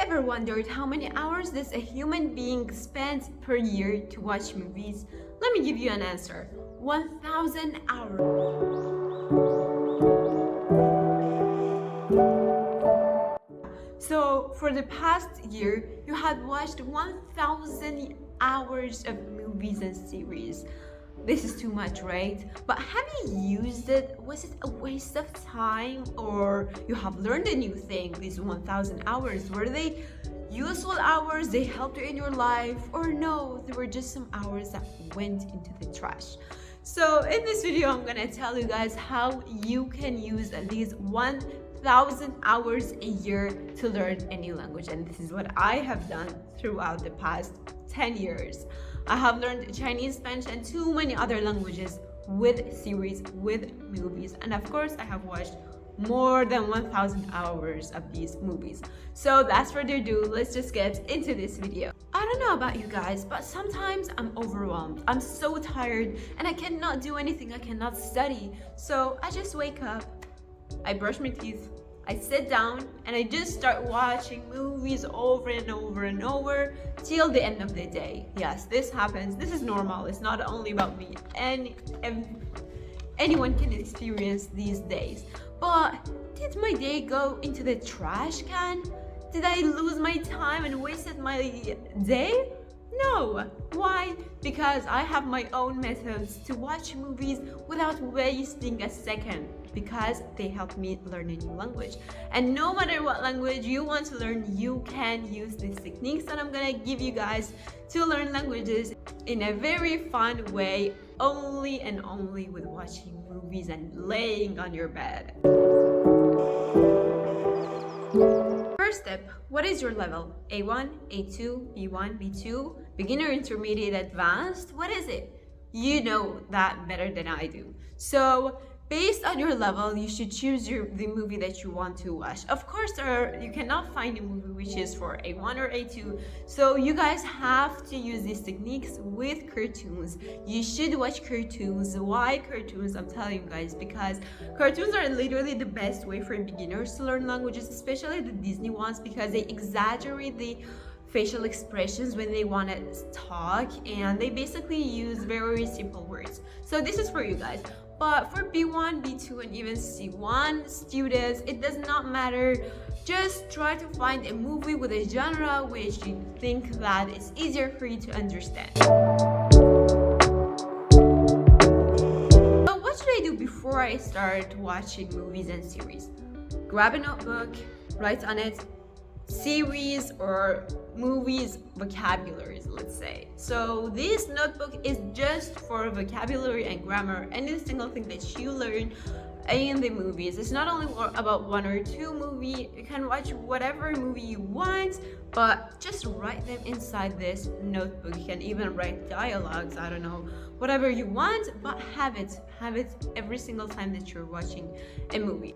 Ever wondered how many hours does a human being spend per year to watch movies? Let me give you an answer. 1,000 hours. So for the past year, you had watched 1,000 hours of movies and series. This is too much, right? But have you used it? Was it a waste of time, or you have learned a new thing? These 1,000 hours, were they useful hours? They helped you in your life? Or no, they were just some hours that went into the trash? So in this video, I'm gonna tell you guys how you can use these 1,000 hours a year to learn a new language. And this is what I have done throughout the past 10 years. I have learned Chinese, Spanish, and too many other languages with series, with movies. And of course, I have watched more than 1,000 hours of these movies. So that's further ado, let's just get into this video. I don't know about you guys, but sometimes I'm overwhelmed. I'm so tired and I cannot do anything. I cannot study. So I just wake up, I brush my teeth, I sit down, and I just start watching movies over and over and over till the end of the day. Yes, this happens. This is normal. It's not only about me. Anyone can experience these days. But did my day go into the trash can? Did I lose my time and wasted my day? No. Why? Because I have my own methods to watch movies without wasting a second, because they help me learn a new language. And no matter what language you want to learn, you can use these techniques that I'm gonna give you guys to learn languages in a very fun way, only and only with watching movies and laying on your bed. First step, what is your level? A1, A2, B1, B2, beginner, intermediate, advanced? What is it? You know that better than I do. So based on your level, you should choose the movie that you want to watch. Of course, you cannot find a movie which is for A1 or A2, so you guys have to use these techniques with cartoons. You should watch cartoons. Why cartoons? I'm telling you guys, because cartoons are literally the best way for beginners to learn languages, especially the Disney ones, because they exaggerate the facial expressions when they want to talk, and they basically use very simple words. So this is for you guys. But for B1, B2, and even C1 students, it does not matter. Just try to find a movie with a genre which you think that is easier for you to understand. So what should I do before I start watching movies and series? Grab a notebook, write on it series or movies vocabularies, let's say. So this notebook is just for vocabulary and grammar, any single thing that you learn in the movies. It's not only about one or two movies. You can watch whatever movie you want, but just write them inside this notebook. You can even write dialogues, I don't know, whatever you want, but have it every single time that you're watching a movie.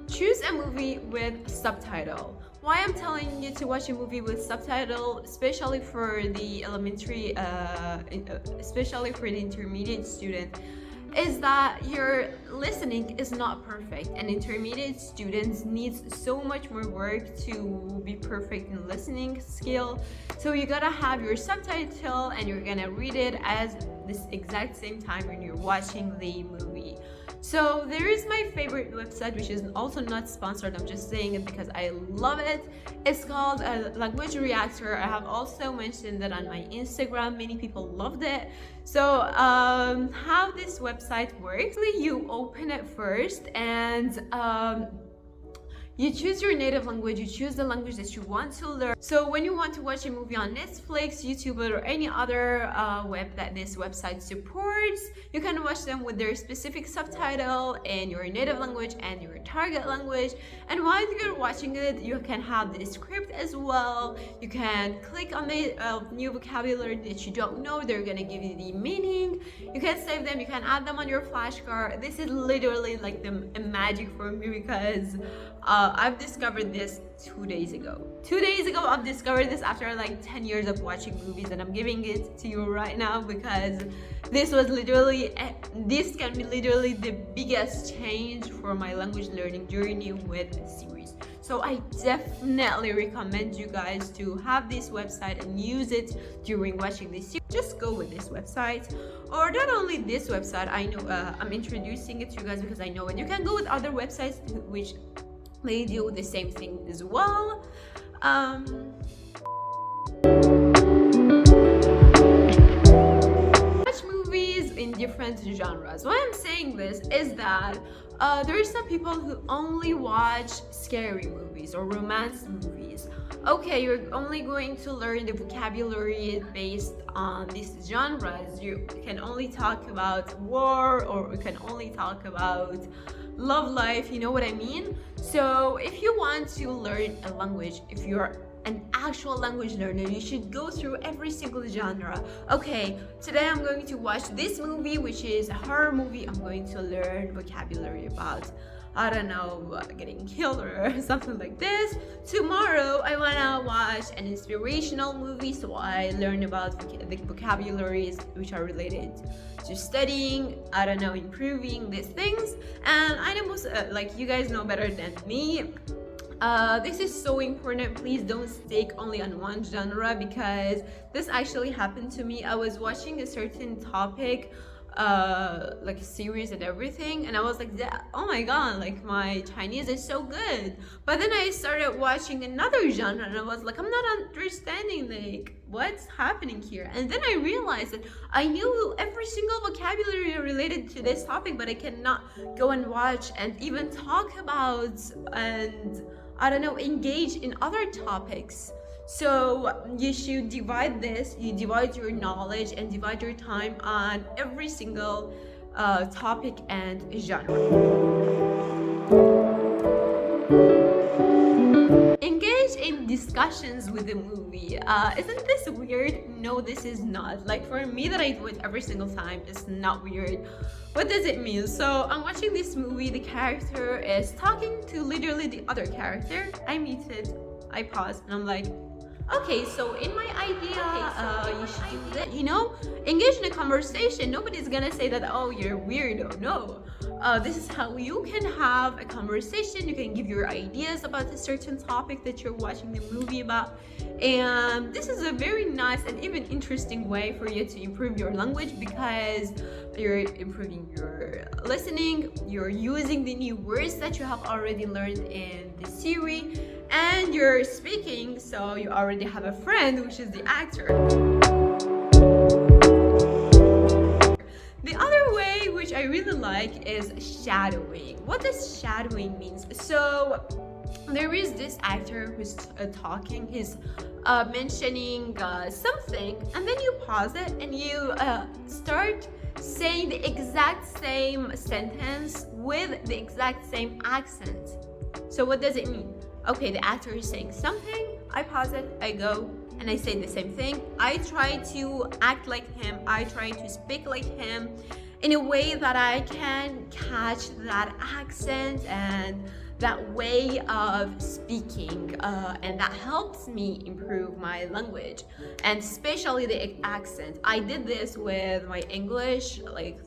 Choose a movie with subtitle. Why I'm telling you to watch a movie with subtitle, especially for the elementary, especially for the intermediate student, is that your listening is not perfect, and intermediate students needs so much more work to be perfect in listening skill. So you gotta have your subtitle and you're gonna read it as this exact same time when you're watching the movie. So there is my favorite website, which is also not sponsored. I'm just saying it because I love it. It's called Language Reactor. I have also mentioned that on my Instagram. Many people loved it. So how this website works, you open it first and you choose your native language, you choose the language that you want to learn. So when you want to watch a movie on Netflix, YouTube, or any other web that this website supports, you can watch them with their specific subtitle in your native language and your target language. And while you're watching it, you can have the script as well. You can click on the new vocabulary that you don't know. They're gonna give you the meaning. You can save them, you can add them on your flashcard. This is literally like a magic for me, because I've discovered this 2 days ago. 2 days ago, I've discovered this after like 10 years of watching movies, and I'm giving it to you right now because this can be literally the biggest change for my language learning journey with a series. So I definitely recommend you guys to have this website and use it during watching this series. Just go with this website, or not only this website. I know I'm introducing it to you guys because I know it. You can go with other websites which they do the same thing as well. Watch movies in different genres. Why I'm saying this is that there are some people who only watch scary movies or romance movies. Okay, you're only going to learn the vocabulary based on these genres. You can only talk about war, or you can only talk about love life, you know what I mean? So if you want to learn a language, if you're an actual language learner, you should go through every single genre. Okay, today I'm going to watch this movie, which is a horror movie. I'm going to learn vocabulary about, I don't know, getting killed or something like this. Tomorrow I wanna watch an inspirational movie, so I learn about the vocabularies which are related to studying, I don't know, improving these things. And I know most, like you guys know better than me. This is so important. Please don't stick only on one genre, because this actually happened to me. I was watching a certain topic, like a series and everything, and I was like, oh my god, like my Chinese is so good. But then I started watching another genre and I was like, I'm not understanding like what's happening here. And then I realized that I knew every single vocabulary related to this topic, but I cannot go and watch and even talk about and, I don't know, engage in other topics. So you should divide this, you divide your knowledge and divide your time on every single topic and genre. Engage in discussions with the movie. Isn't this weird? No, this is not. Like for me that I do it every single time, it's not weird. What does it mean? So I'm watching this movie, the character is talking to literally the other character. I meet it, I pause, and I'm like, okay, so in my idea, you should do that, you know? Engage in a conversation. Nobody's gonna say that, oh, you're weirdo. No. This is how you can have a conversation. You can give your ideas about a certain topic that you're watching the movie about. And this is a very nice and even interesting way for you to improve your language, because you're improving your listening, you're using the new words that you have already learned in the series, and you're speaking, so you already have a friend, which is the actor. The other way, which I really like, is shadowing. What does shadowing mean? So there is this actor who's talking, he's mentioning something, and then you pause it and you start saying the exact same sentence with the exact same accent. So what does it mean? Okay, the actor is saying something, I pause it, I go, and I say the same thing. I try to act like him, I try to speak like him in a way that I can catch that accent and that way of speaking, and that helps me improve my language, and especially the accent. I did this with my English, like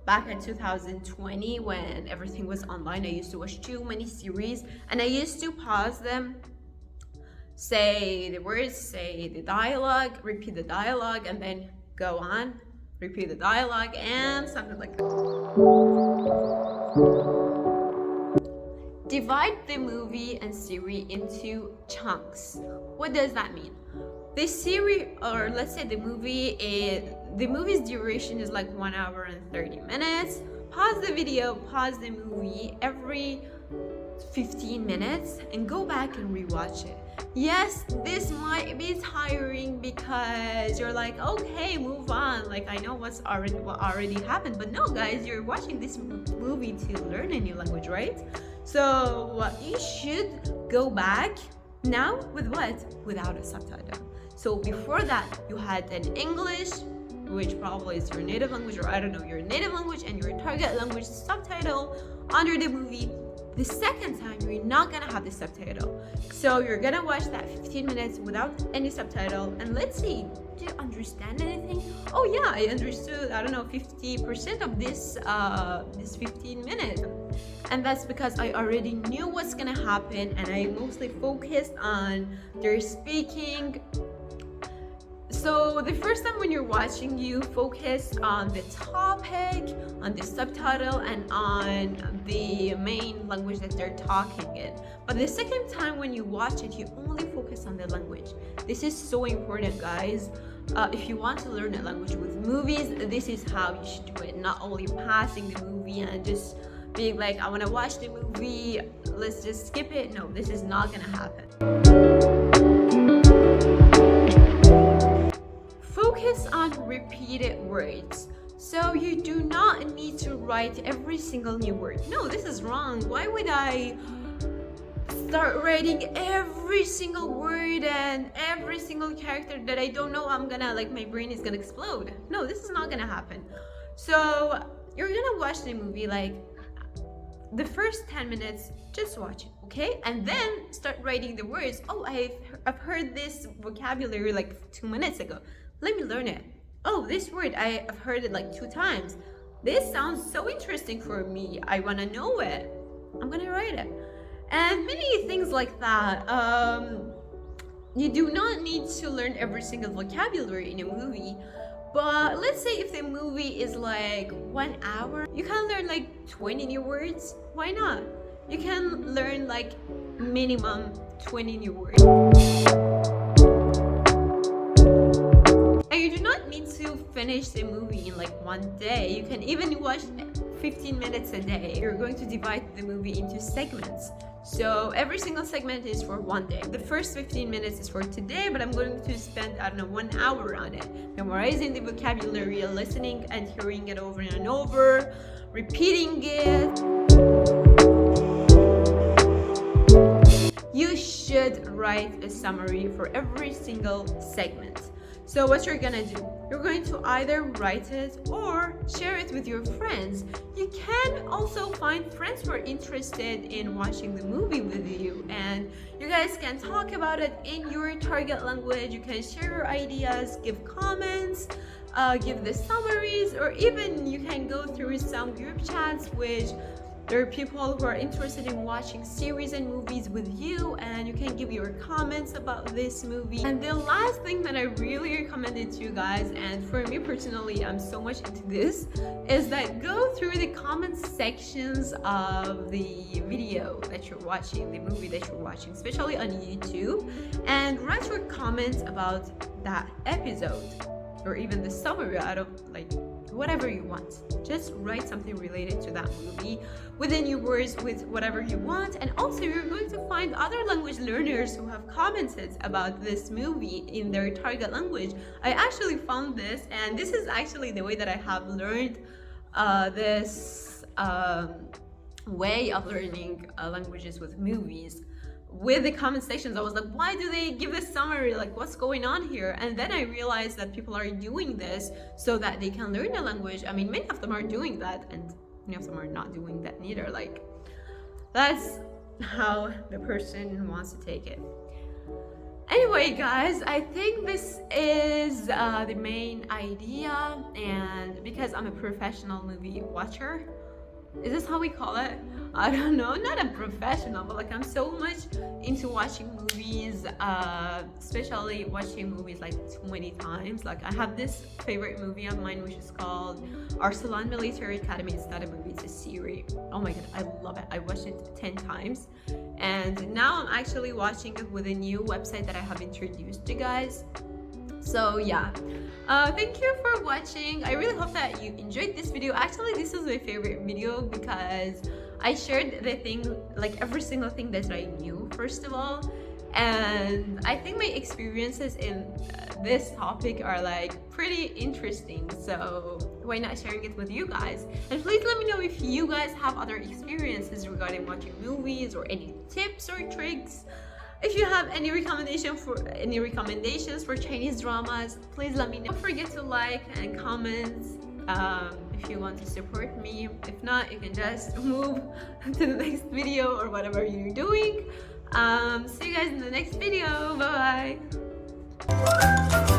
back in 2020 when everything was online. I used to watch too many series and I used to pause them, say the words, say the dialogue, repeat the dialogue, and then go on, repeat the dialogue, and something like that. Divide the movie and series into chunks. What does that mean? The series, or let's say the movie's duration is like 1 hour and 30 minutes. Pause the video, pause the movie every 15 minutes and go back and rewatch it. Yes, this might be tiring because you're like, okay, move on. Like, I know what already happened, but no, guys, you're watching this movie to learn a new language, right? So you should go back now with what? Without a subtitle. So before that, you had an English, which probably is your native language, or I don't know, your native language and your target language subtitle under the movie. The second time, you're not gonna have the subtitle. So you're gonna watch that 15 minutes without any subtitle, and let's see, do you understand anything? Oh yeah, I understood, I don't know, 50% of this 15 minutes. And that's because I already knew what's gonna happen, and I mostly focused on their speaking. So the first time when you're watching, you focus on the topic, on the subtitle, and on the main language that they're talking in. But the second time when you watch it, you only focus on the language. This is so important, guys. If you want to learn a language with movies, this is how you should do it. Not only passing the movie and just being like, I want to watch the movie, let's just skip it. No, this is not gonna happen. Focus on repeated words. So you do not need to write every single new word. No, this is wrong. Why would I start writing every single word and every single character that I don't know? I'm gonna, like, my brain is gonna explode. No, this is not gonna happen. So you're gonna watch the movie, like, the first 10 minutes, just watch it, okay? And then start writing the words. Oh, I've heard this vocabulary like 2 minutes ago. Let me learn it. Oh, this word, I've heard it like 2 times. This sounds so interesting for me. I want to know it. I'm gonna write it. And many things like that. You do not need to learn every single vocabulary in a movie. But let's say if the movie is like 1 hour, you can learn like 20 new words. Why not? You can learn like minimum 20 new words. And you do not need to finish the movie in like 1 day. You can even watch 15 minutes a day. You're going to divide the movie into segments. So every single segment is for 1 day. The first 15 minutes is for today, but I'm going to spend, I don't know, 1 hour on it. Memorizing the vocabulary, listening and hearing it over and over, repeating it. You should write a summary for every single segment. So what you're gonna do, you're going to either write it or share it with your friends. You can also find friends who are interested in watching the movie with you, and you guys can talk about it in your target language. You can share your ideas, give comments, give the summaries, or even you can go through some group chats which there are people who are interested in watching series and movies with you, and you can give your comments about this movie. And the last thing that I really recommend it to you guys, and for me personally, I'm so much into this, is that go through the comment sections of the video that you're watching, the movie that you're watching, especially on YouTube, and write your comments about that episode, or even the summary. I don't like whatever you want. Just write something related to that movie within your words, with whatever you want. And also you're going to find other language learners who have commented about this movie in their target language. I actually found this, and this is actually the way that I have learned this way of learning languages with movies. With the comment sections, I was like, why do they give a summary? Like, what's going on here? And then I realized that people are doing this so that they can learn the language. I mean, many of them are doing that, and many of them are not doing that neither. Like, that's how the person wants to take it. Anyway, guys, I think this is the main idea, and because I'm a professional movie watcher, is this how we call it? I don't know, not a professional, but like I'm so much into watching movies, especially watching movies like 20 times. Like I have this favorite movie of mine which is called Arsalan Military Academy. It's not a movie, it's a series. Oh my god, I love it. I watched it 10 times, and now I'm actually watching it with a new website that I have introduced to you guys. So yeah, thank you for watching. I really hope that you enjoyed this video. Actually, this is my favorite video because I shared the thing, like every single thing that I knew, first of all, and I think my experiences in this topic are like pretty interesting, so why not sharing it with you guys? And please let me know if you guys have other experiences regarding watching movies, or any tips or tricks. If you have any recommendations for Chinese dramas, please let me know. Don't forget to like and comment if you want to support me. If If not, you can just move to the next video or whatever you're doing. See you guys in the next video. Bye bye.